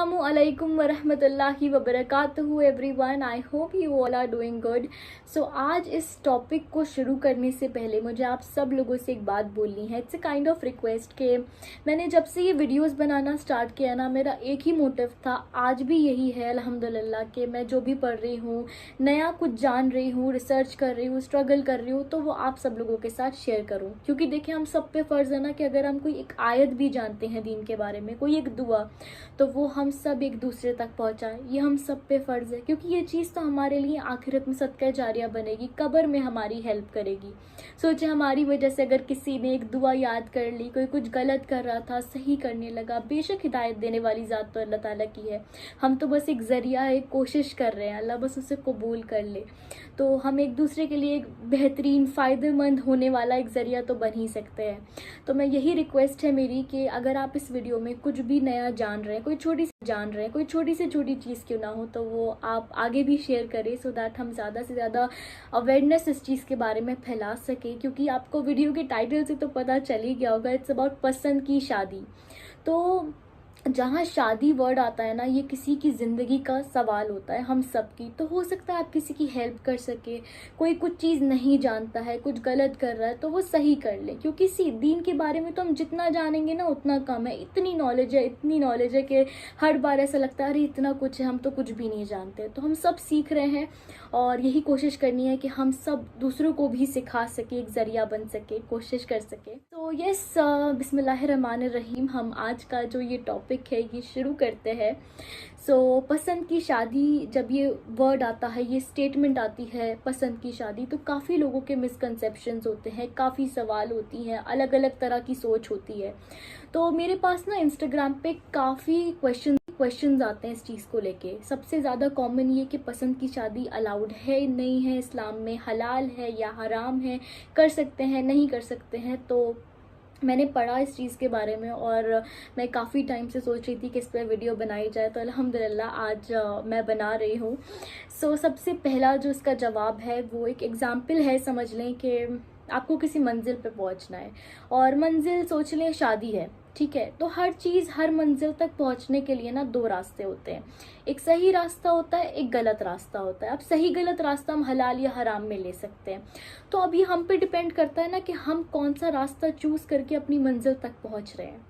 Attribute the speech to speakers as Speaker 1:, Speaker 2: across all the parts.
Speaker 1: अस्सलामु अलैकुम वरहमतुल्लाहि वबरकातुहू everyone. I hope you all are doing good. So आज इस टॉपिक को शुरू करने से पहले मुझे आप सब लोगों से एक बात बोलनी है। It's a kind of request कि मैंने जब से ये वीडियोस बनाना स्टार्ट किया ना, मेरा एक ही मोटिव था, आज भी यही है अल्हम्दुलिल्लाह, कि मैं जो भी पढ़ रही हूँ, नया कुछ जान रही हूँ, रिसर्च कर रही हूँ, स्ट्रगल कर रही हूँ, तो वो आप सब लोगों के साथ शेयर करूँ। क्योंकि देखिए, हम सब पे फ़र्ज़ है ना कि अगर हम कोई एक आयत भी जानते हैं दीन के बारे में, कोई एक दुआ, तो वो हम सब एक दूसरे तक पहुंचाएं। ये हम सब पे फ़र्ज़ है, क्योंकि ये चीज़ तो हमारे लिए आखिरत में सदका जारिया बनेगी, कब्र में हमारी हेल्प करेगी। सोचे हमारी वजह से अगर किसी ने एक दुआ याद कर ली, कोई कुछ गलत कर रहा था सही करने लगा, बेशक हिदायत देने वाली ज़ात तो अल्लाह ताला की है, हम तो बस एक ज़रिया है, कोशिश कर रहे हैं, अल्लाह बस उसे कबूल कर ले। तो हम एक दूसरे के लिए एक बेहतरीन फ़ायदेमंद होने वाला एक ज़रिया तो बन ही सकते हैं। तो मैं यही रिक्वेस्ट है मेरी कि अगर आप इस वीडियो में कुछ भी नया जान रहे हैं, कोई छोटी से छोटी चीज़ क्यों ना हो, तो वो आप आगे भी शेयर करें, सो दैट हम ज़्यादा से ज़्यादा अवेयरनेस इस चीज़ के बारे में फैला सकें। क्योंकि आपको वीडियो के टाइटल से तो पता चल ही गया होगा, इट्स अबाउट पसंद की शादी। तो जहाँ शादी वर्ड आता है ना, ये किसी की ज़िंदगी का सवाल होता है, हम सब की। तो हो सकता है आप किसी की हेल्प कर सके, कोई कुछ चीज़ नहीं जानता है, कुछ गलत कर रहा है, तो वो सही कर ले। क्योंकि दीन के बारे में तो हम जितना जानेंगे ना उतना कम है। इतनी नॉलेज है कि हर बार ऐसा लगता है अरे इतना कुछ है, हम तो कुछ भी नहीं जानते। तो हम सब सीख रहे हैं और यही कोशिश करनी है कि हम सब दूसरों को भी सिखा सके, एक ज़रिया बन सके, कोशिश कर सके। तो यस, बिस्मिल्लाहिर्रहमानिर्रहीम, हम आज का जो ये टॉपिक है ये शुरू करते हैं। सो पसंद की शादी, जब ये वर्ड आता है, ये स्टेटमेंट आती है पसंद की शादी, तो काफ़ी लोगों के मिसकंसेप्शंस होते हैं, काफ़ी सवाल होती हैं, अलग अलग तरह की सोच होती है। तो मेरे पास ना इंस्टाग्राम पे काफ़ी क्वेश्चंस आते हैं इस चीज़ को लेके। सबसे ज़्यादा कॉमन ये कि पसंद की शादी अलाउड है नहीं है इस्लाम में, हलाल है या हराम है, कर सकते हैं नहीं कर सकते हैं। तो मैंने पढ़ा इस चीज़ के बारे में और मैं काफ़ी टाइम से सोच रही थी कि इस पर वीडियो बनाई जाए, तो अल्हम्दुलिल्लाह आज मैं बना रही हूँ। सो सबसे पहला जो इसका जवाब है वो एक एग्ज़ाम्पल है। समझ लें कि आपको किसी मंजिल पे पहुँचना है और मंजिल सोच लें शादी है, ठीक है। तो हर चीज़, हर मंजिल तक पहुँचने के लिए ना दो रास्ते होते हैं, एक सही रास्ता होता है, एक गलत रास्ता होता है। अब सही गलत रास्ता हम हलाल या हराम में ले सकते हैं। तो अब ये हम पे डिपेंड करता है ना कि हम कौन सा रास्ता चूज़ करके अपनी मंजिल तक पहुँच रहे हैं।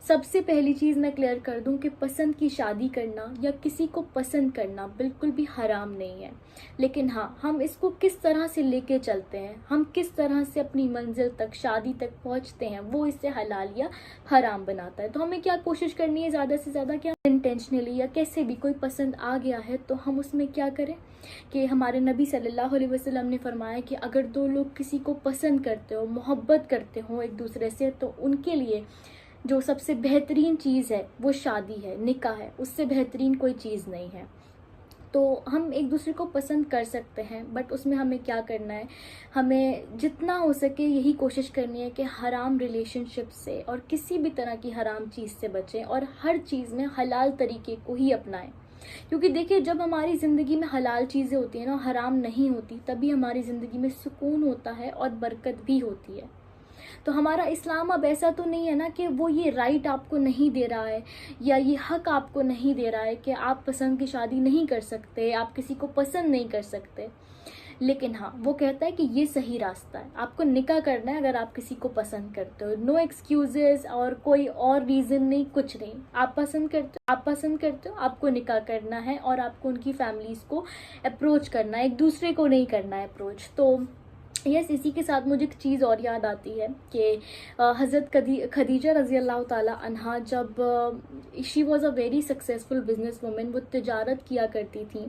Speaker 1: सबसे पहली चीज़ मैं क्लियर कर दूं कि पसंद की शादी करना या किसी को पसंद करना बिल्कुल भी हराम नहीं है। लेकिन हाँ, हम इसको किस तरह से लेके चलते हैं, हम किस तरह से अपनी मंजिल तक, शादी तक पहुंचते हैं, वो इससे हलाल या हराम बनाता है। तो हमें क्या कोशिश करनी है, ज़्यादा से ज़्यादा क्या इंटेंशनली या कैसे भी कोई पसंद आ गया है तो हम उसमें क्या करें कि हमारे नबी सल्लल्लाहु अलैहि वसल्लम ने फरमाया कि अगर दो लोग किसी को पसंद करते हो, मोहब्बत करते हो एक दूसरे से, तो उनके लिए जो सबसे बेहतरीन चीज़ है वो शादी है, निकाह है। उससे बेहतरीन कोई चीज़ नहीं है। तो हम एक दूसरे को पसंद कर सकते हैं, बट उसमें हमें क्या करना है, हमें जितना हो सके यही कोशिश करनी है कि हराम रिलेशनशिप से और किसी भी तरह की हराम चीज़ से बचें और हर चीज़ में हलाल तरीके को ही अपनाएं। क्योंकि देखिए, जब हमारी ज़िंदगी में हलाल चीज़ें होती हैं ना, हराम नहीं होती, तभी हमारी ज़िंदगी में सुकून होता है और बरकत भी होती है। तो हमारा इस्लाम अब ऐसा तो नहीं है ना कि वो ये राइट आपको नहीं दे रहा है या ये हक आपको नहीं दे रहा है कि आप पसंद की शादी नहीं कर सकते, आप किसी को पसंद नहीं कर सकते। लेकिन हाँ, वो कहता है कि ये सही रास्ता है, आपको निकाह करना है अगर आप किसी को पसंद करते हो। नो एक्सक्यूजेस और कोई और रीज़न नहीं, कुछ नहीं। आप पसंद करते हो, आपको निकाह करना है और आपको उनकी फैमिलीज़ को अप्रोच करना है, एक दूसरे को नहीं करना है अप्रोच। तो यस, इसी के साथ मुझे एक चीज़ और याद आती है कि हज़रत खदीजा रज़ी अल्लाह ताला अन्हा, जब she was a very successful business women, वो तिजारत किया करती थी,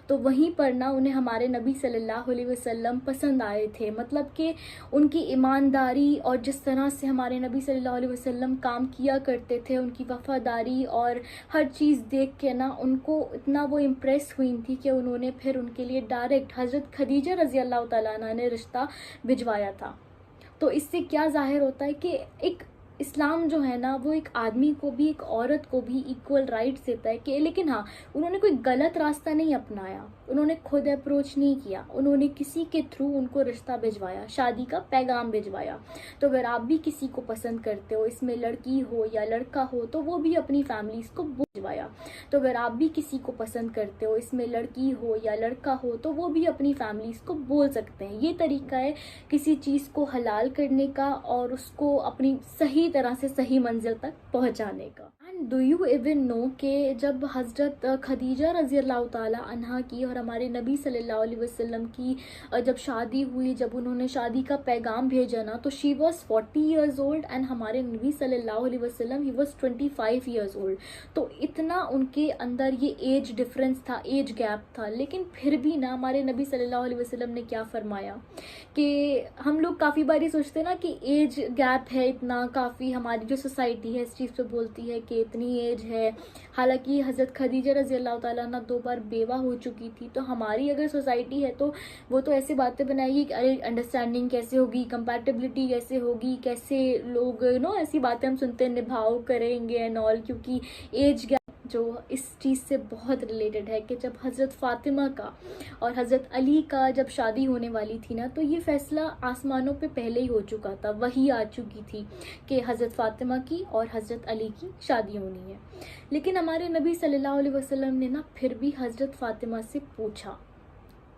Speaker 1: तो वहीं पर ना उन्हें हमारे नबी सल्लल्लाहु अलैहि वसल्लम पसंद आए थे। मतलब कि उनकी ईमानदारी और जिस तरह से हमारे नबी सल्लल्लाहु अलैहि वसल्लम काम किया करते थे, उनकी वफ़ादारी और हर चीज़ देख के ना उनको इतना वो इम्प्रेस हुई थी कि उन्होंने फिर उनके लिए डायरेक्ट हज़रत खदीजा रज़ी अल्लाह ताला अन्हा ने रिश्ता भिजवाया था। तो इससे क्या ज़ाहिर होता है कि एक इस्लाम जो है ना वो एक आदमी को भी एक औरत को भी इक्वल राइट्स देता है कि, लेकिन हाँ, उन्होंने कोई गलत रास्ता नहीं अपनाया, उन्होंने खुद अप्रोच नहीं किया, उन्होंने किसी के थ्रू उनको रिश्ता भिजवाया, शादी का पैगाम भिजवाया। तो अगर आप भी किसी को पसंद करते हो, इसमें लड़की हो या लड़का हो, तो वो भी अपनी फैमिलीज को भिजवाया। तो अगर आप भी किसी को पसंद करते हो, इसमें लड़की हो या लड़का हो, तो वो भी अपनी फैमिलीज को बोल सकते हैं। ये तरीका है किसी चीज़ को हलाल करने का और उसको अपनी सही तरह से सही मंजिल तक पहुंचाने का। And do you even know कि जब हज़रत खदीजा रज़ी अल्लाह ताला अन्हा की और हमारे नबी सल्लल्लाहु अलैहि वसल्लम की जब शादी हुई, जब उन्होंने शादी का पैगाम भेजा ना, तो she was 40 years old and हमारे नबी सल्लल्लाहु अलैहि वसल्लम ही वॉज 25 ईयर्स ओल्ड। तो इतना उनके अंदर ये एज डिफरेंस था, एज गैप था। लेकिन फिर भी ना हमारे नबी सल्लल्लाहु अलैहि वसल्लम ने क्या फरमाया कि हम लोग काफ़ी बारी सोचते हैं ना कि एज गैप है इतना, काफ़ी हमारी जो सोसाइटी है इस चीज़ पे बोलती है कि इतनी एज है। हालांकि हज़रत खदीजा रज़ी अल्लाह ताला अन्हा 2 बार बेवा हो चुकी थी। तो हमारी अगर सोसाइटी है तो वो तो ऐसी बातें बनाएगी कि अरे अंडरस्टैंडिंग कैसे होगी, कंपैटिबिलिटी कैसे होगी, कैसे लोग ऐसी बातें हम सुनते हैं, निभाव करेंगे एंड ऑल, क्योंकि एज गैप जो इस चीज़ से बहुत रिलेटेड है कि जब हज़रत फ़ातिमा का और हज़रत अली का जब शादी होने वाली थी ना, तो ये फ़ैसला आसमानों पे पहले ही हो चुका था, वही आ चुकी थी कि हज़रत फ़ातिमा की और हज़रत अली की शादी होनी है। लेकिन हमारे नबी सल्लल्लाहु अलैहि वसल्लम ने ना फिर भी हज़रत फ़ातिमा से पूछा।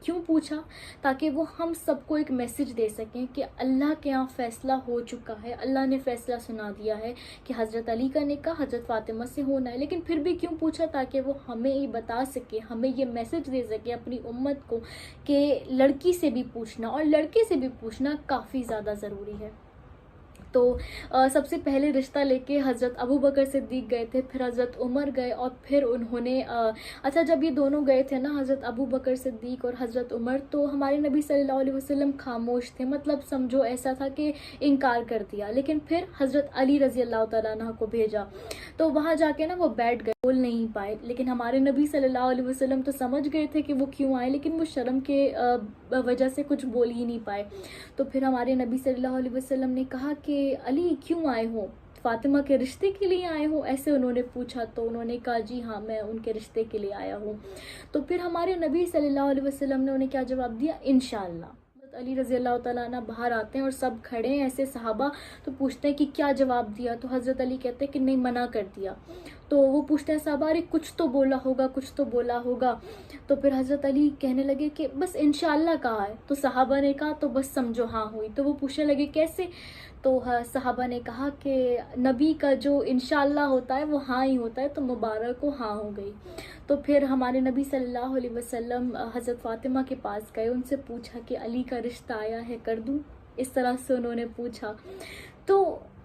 Speaker 1: क्यों पूछा? ताकि वो हम सबको एक मैसेज दे सकें कि अल्लाह के यहाँ फ़ैसला हो चुका है, अल्लाह ने फ़ैसला सुना दिया है कि हज़रत अली का निकाह हज़रत फ़ातिमा से होना है। लेकिन फिर भी क्यों पूछा? ताकि वो हमें ये बता सके, हमें ये मैसेज दे सके अपनी उम्मत को कि लड़की से भी पूछना और लड़के से भी पूछना काफ़ी ज़्यादा ज़रूरी है। तो सबसे पहले रिश्ता लेके हज़रत अबू बकर सिद्दीक़ गए थे, फिर हज़रत उमर गए और फिर उन्होंने अच्छा जब ये दोनों गए थे ना, हज़रत अबू बकर सिद्दीक़ और हज़रत उमर, तो हमारे नबी सल्लल्लाहु अलैहि वसल्लम खामोश थे, मतलब समझो ऐसा था कि इनकार कर दिया। लेकिन फिर हज़रत अली रज़ी अल्लाह तआला अन्हु को भेजा, तो वहाँ जाके ना वो बैठ गए, बोल नहीं पाए। लेकिन हमारे नबी सल्लल्लाहु अलैहि वसल्लम तो समझ गए थे कि वो क्यों आए, लेकिन वो शर्म के वजह से कुछ बोल ही नहीं पाए। तो फिर हमारे नबी सल्लल्लाहु अलैहि वसल्लम ने कहा कि अली क्यों आए हो, फातिमा के रिश्ते के लिए आए हो, ऐसे उन्होंने पूछा। तो उन्होंने कहा जी हाँ, मैं उनके रिश्ते के लिए आया हूँ। तो फिर हमारे नबी सल्लल्लाहु अलैहि वसल्लम ने उन्हें क्या जवाब दिया? इंशाअल्लाह। अली रज़ी अल्लाह तआला अन्हु बाहर आते हैं और सब खड़े हैं ऐसे सहाबा, तो पूछते हैं कि क्या जवाब दिया? तो हज़रत अली कहते हैं कि नहीं, मना कर दिया। तो वो पूछते हैं सहाबा, अरे कुछ तो बोला होगा, कुछ तो बोला होगा। तो फिर हज़रत अली कहने लगे कि बस इंशाअल्लाह कहा है। तो सहाबा ने कहा तो बस समझो हाँ हुई। तो वो पूछने लगे कैसे? तो सहाबा ने कहा कि नबी का जो इंशाअल्लाह होता है वो हाँ ही होता है, तो मुबारक को हाँ हो गई। तो फिर हमारे नबी सल्लल्लाहु अलैहि वसल्लम हज़रत फ़ातिमा के पास गए, उनसे पूछा कि अली का रिश्ता आया है, कर दूँ? इस तरह से उन्होंने पूछा। तो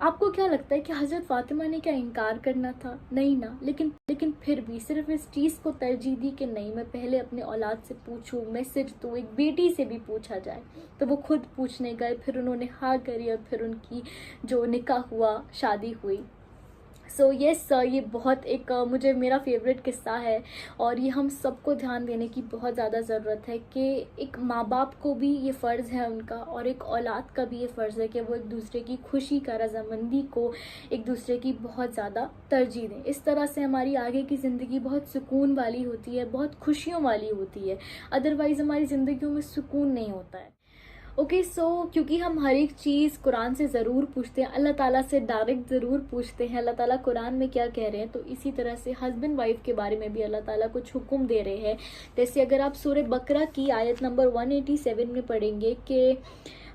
Speaker 1: आपको क्या लगता है कि हज़रत फ़ातिमा ने क्या इनकार करना था? नहीं ना। लेकिन फिर भी सिर्फ इस चीज़ को तरजीह दी कि नहीं, मैं पहले अपने औलाद से पूछूं, मैसेज दूँ, एक बेटी से भी पूछा जाए। तो वो खुद पूछने गए, फिर उन्होंने हाँ करी और फिर उनकी जो निकाह हुआ, शादी हुई। सो यस, ये बहुत एक मुझे मेरा फेवरेट किस्सा है और ये हम सबको ध्यान देने की बहुत ज़्यादा ज़रूरत है कि एक माँ बाप को भी ये फ़र्ज़ है उनका और एक औलाद का भी ये फ़र्ज़ है कि वो एक दूसरे की खुशी का, रज़ामंदी को एक दूसरे की बहुत ज़्यादा तरजीह दें। इस तरह से हमारी आगे की ज़िंदगी बहुत सुकून वाली होती है, बहुत खुशियों वाली होती है। अदरवाइज़ हमारी ज़िंदगियों में सुकून नहीं होता है। ओके सो क्योंकि हम हर एक चीज़ कुरान से ज़रूर पूछते हैं, अल्लाह ताला से डायरेक्ट ज़रूर पूछते हैं अल्लाह ताला कुरान में क्या कह रहे हैं, तो इसी तरह से हस्बैंड वाइफ के बारे में भी अल्लाह ताला कुछ हुक्म दे रहे हैं। जैसे अगर आप सूरह बकरा की आयत नंबर 187 में पढ़ेंगे कि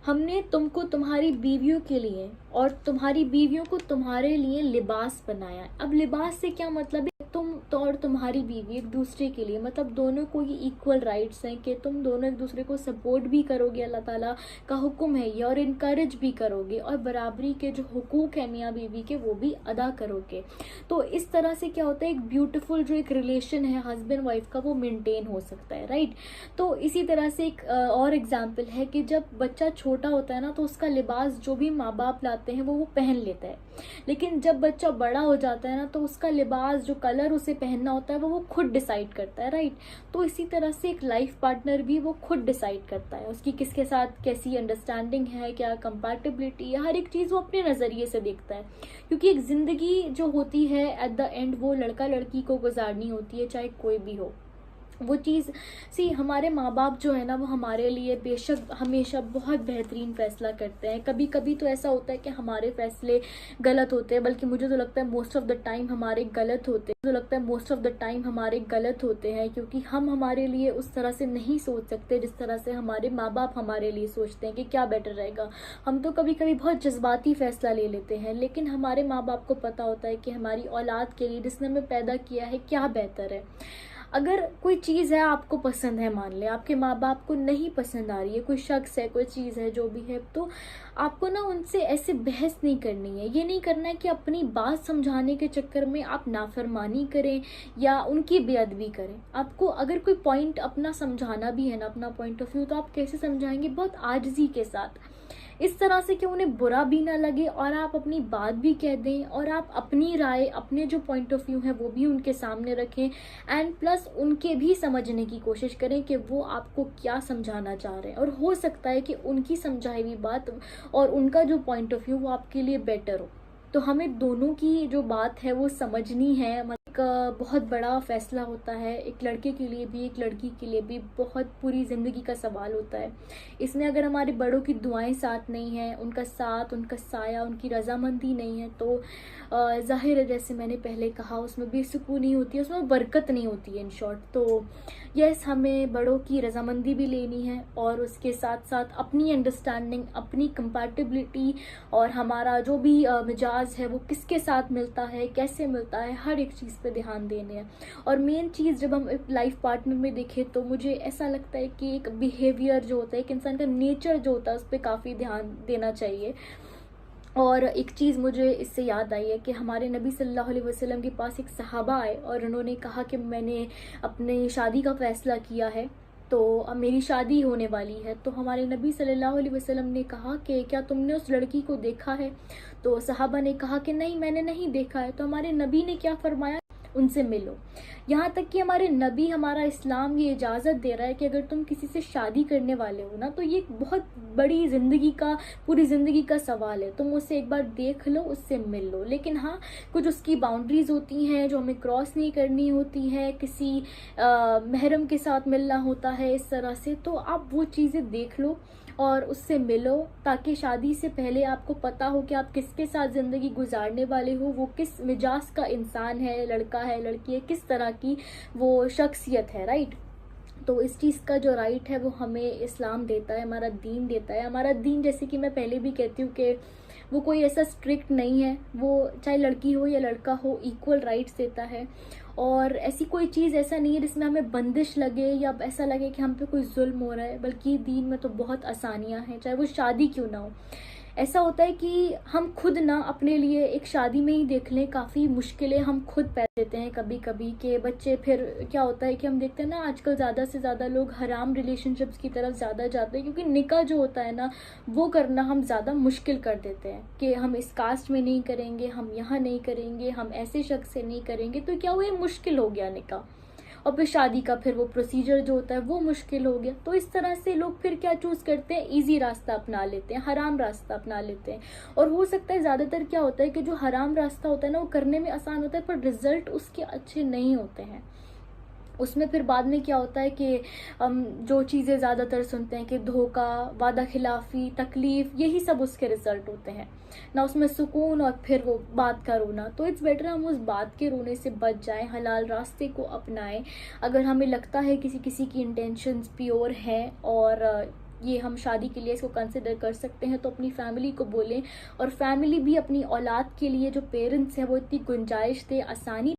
Speaker 1: हमने तुमको तुम्हारी बीवियों के लिए और तुम्हारी बीवियों को तुम्हारे लिए लिबास बनाया। अब लिबास से क्या मतलब है? तुम तो और तुम्हारी बीवी एक दूसरे के लिए, मतलब दोनों को ये इक्वल राइट्स हैं कि तुम दोनों एक दूसरे को सपोर्ट भी करोगे, अल्लाह ताला का हुक्म है ये, और इनकरेज भी करोगे और बराबरी के जो हुकूक है मियाँ बीवी के वो भी अदा करोगे। तो इस तरह से क्या होता है, एक ब्यूटीफुल जो एक रिलेशन है हस्बैंड वाइफ का वो मेंटेन हो सकता है, राइट। तो इसी तरह से एक और एग्जाम्पल है कि जब बच्चा छोटा होता है ना, तो उसका लिबास जो भी माँ बाप लाते हैं वो पहन लेता है। लेकिन जब बच्चा बड़ा हो जाता है ना, तो उसका लिबास जो कलर कलर उसे पहनना होता है वो खुद डिसाइड करता है, राइट। तो इसी तरह से एक लाइफ पार्टनर भी वो खुद डिसाइड करता है, उसकी किसके साथ कैसी अंडरस्टैंडिंग है, क्या कंपैटिबिलिटी है, हर एक चीज़ वो अपने नज़रिए से देखता है। क्योंकि एक ज़िंदगी जो होती है एट द एंड वो लड़का लड़की को गुजारनी होती है, चाहे कोई भी हो। वो चीज़ हमारे माँ बाप जो है ना वो हमारे लिए बेशक हमेशा बहुत बेहतरीन फ़ैसला करते हैं। कभी कभी तो ऐसा होता है कि हमारे फ़ैसले गलत होते हैं, बल्कि मुझे तो लगता है मोस्ट ऑफ द टाइम हमारे गलत होते हैं। क्योंकि हम हमारे लिए उस तरह से नहीं सोच सकते जिस तरह से हमारे माँ बाप हमारे लिए सोचते हैं कि क्या बेटर रहेगा। हम तो कभी कभी बहुत जज्बाती फ़ैसला ले लेते हैं, लेकिन हमारे माँ बाप को पता होता है कि हमारी औलाद के लिए, जिसने हमें पैदा किया है, क्या बेहतर है। अगर कोई चीज़ है आपको पसंद है, मान लें आपके माँ बाप को नहीं पसंद आ रही है, कोई शख्स है, कोई चीज़ है, जो भी है, तो आपको ना उनसे ऐसे बहस नहीं करनी है। ये नहीं करना है कि अपनी बात समझाने के चक्कर में आप नाफरमानी करें या उनकी बेअदबी करें। आपको अगर कोई पॉइंट अपना समझाना भी है ना, अपना पॉइंट ऑफ व्यू, तो आप कैसे समझाएंगे? बहुत आजिज़ी के साथ, इस तरह से कि उन्हें बुरा भी ना लगे और आप अपनी बात भी कह दें और आप अपनी राय, अपने जो पॉइंट ऑफ व्यू है वो भी उनके सामने रखें, एंड प्लस उनके भी समझने की कोशिश करें कि वो आपको क्या समझाना चाह रहे हैं। और हो सकता है कि उनकी समझाई हुई बात और उनका जो पॉइंट ऑफ व्यू वो आपके लिए बेटर हो। तो हमें दोनों की जो बात है वो समझनी है। बहुत बड़ा फैसला होता है, एक लड़के के लिए भी एक लड़की के लिए भी बहुत पूरी ज़िंदगी का सवाल होता है। इसमें अगर हमारे बड़ों की दुआएं साथ नहीं हैं, उनका साथ, उनका साया, उनकी रजामंदी नहीं है, तो जाहिर है जैसे मैंने पहले कहा, उसमें बेसुकूनी होती है, उसमें बरकत नहीं होती है, इन शॉर्ट। तो यस, हमें बड़ों की रजामंदी भी लेनी है और उसके साथ साथ अपनी अंडरस्टैंडिंग, अपनी कंपैटिबिलिटी और हमारा जो भी मिजाज है वो किसके साथ मिलता है, कैसे मिलता है, हर एक चीज़ पे ध्यान देने हैं। और मेन चीज़ जब हम लाइफ पार्टनर में देखें तो मुझे ऐसा लगता है कि एक बिहेवियर जो होता है, एक इंसान का नेचर जो होता है, उस पर काफ़ी ध्यान देना चाहिए। और एक चीज़ मुझे इससे याद आई है कि हमारे नबी सल्लल्लाहु अलैहि वसल्लम के पास एक सहाबा आए और उन्होंने कहा कि मैंने अपनी शादी का फ़ैसला किया है, तो अब मेरी शादी होने वाली है। तो हमारे नबी सल्लल्लाहु अलैहि वसल्लम ने कहा कि क्या तुमने उस लड़की को देखा है? तो सहाबा ने कहा कि नहीं, मैंने नहीं देखा है। तो हमारे नबी ने क्या फरमाया? उनसे मिलो। यहाँ तक कि हमारे नबी, हमारा इस्लाम ये इजाज़त दे रहा है कि अगर तुम किसी से शादी करने वाले हो ना, तो ये बहुत बड़ी ज़िंदगी का, पूरी ज़िंदगी का सवाल है। तुम उससे एक बार देख लो, उससे मिल लो, लेकिन हाँ, कुछ उसकी बाउंड्रीज़ होती हैं जो हमें क्रॉस नहीं करनी होती है। किसी महरम के साथ मिलना होता है इस तरह से, तो आप वो चीज़ें देख लो और उससे मिलो, ताकि शादी से पहले आपको पता हो कि आप किसके साथ ज़िंदगी गुजारने वाले हो, वो किस मिजाज का इंसान है, लड़का है, लड़की है, किस तरह की वो शख्सियत है, राइट। तो इस चीज़ का जो राइट है वो हमें इस्लाम देता है, हमारा दीन देता है। हमारा दीन, जैसे कि मैं पहले भी कहती हूँ कि वो कोई ऐसा स्ट्रिक्ट नहीं है, वो चाहे लड़की हो या लड़का हो, इक्वल राइट्स देता है। और ऐसी कोई चीज़ ऐसा नहीं है जिसमें हमें बंदिश लगे या ऐसा लगे कि हम पे कोई जुल्म हो रहा है, बल्कि दीन में तो बहुत आसानियाँ हैं, चाहे वो शादी क्यों ना हो। ऐसा होता है कि हम खुद ना अपने लिए एक शादी में ही देख लें, काफ़ी मुश्किलें हम खुद पैदा देते हैं कभी कभी के बच्चे। फिर क्या होता है कि हम देखते हैं ना, आजकल ज़्यादा से ज़्यादा लोग हराम रिलेशनशिप्स की तरफ ज़्यादा जाते हैं, क्योंकि निकाह जो होता है ना, वो करना हम ज़्यादा मुश्किल कर देते हैं कि हम इस कास्ट में नहीं करेंगे, हम यहाँ नहीं करेंगे, हम ऐसे शख्स से नहीं करेंगे। तो क्या हुआ, ये मुश्किल हो गया निकाह, और फिर शादी का फिर वो प्रोसीजर जो होता है वो मुश्किल हो गया। तो इस तरह से लोग फिर क्या चूज़ करते हैं, इजी रास्ता अपना लेते हैं, हराम रास्ता अपना लेते हैं। और हो सकता है ज़्यादातर क्या होता है कि जो हराम रास्ता होता है ना, वो करने में आसान होता है पर रिजल्ट उसके अच्छे नहीं होते हैं। उसमें फिर बाद में क्या होता है कि हम जो चीज़ें ज़्यादातर सुनते हैं कि धोखा, वादा खिलाफ़ी, तकलीफ़, यही सब उसके रिज़ल्ट होते हैं ना, उसमें सुकून और फिर वो बात का रोना। तो इट्स बेटर हम उस बात के रोने से बच जाएं, हलाल रास्ते को अपनाएं। अगर हमें लगता है किसी की इंटेंशंस प्योर हैं और ये हम शादी के लिए इसको कंसिडर कर सकते हैं, तो अपनी फैमिली को बोलें, और फैमिली भी अपनी औलाद के लिए, जो पेरेंट्स हैं, वो इतनी गुंजाइश दे, आसानी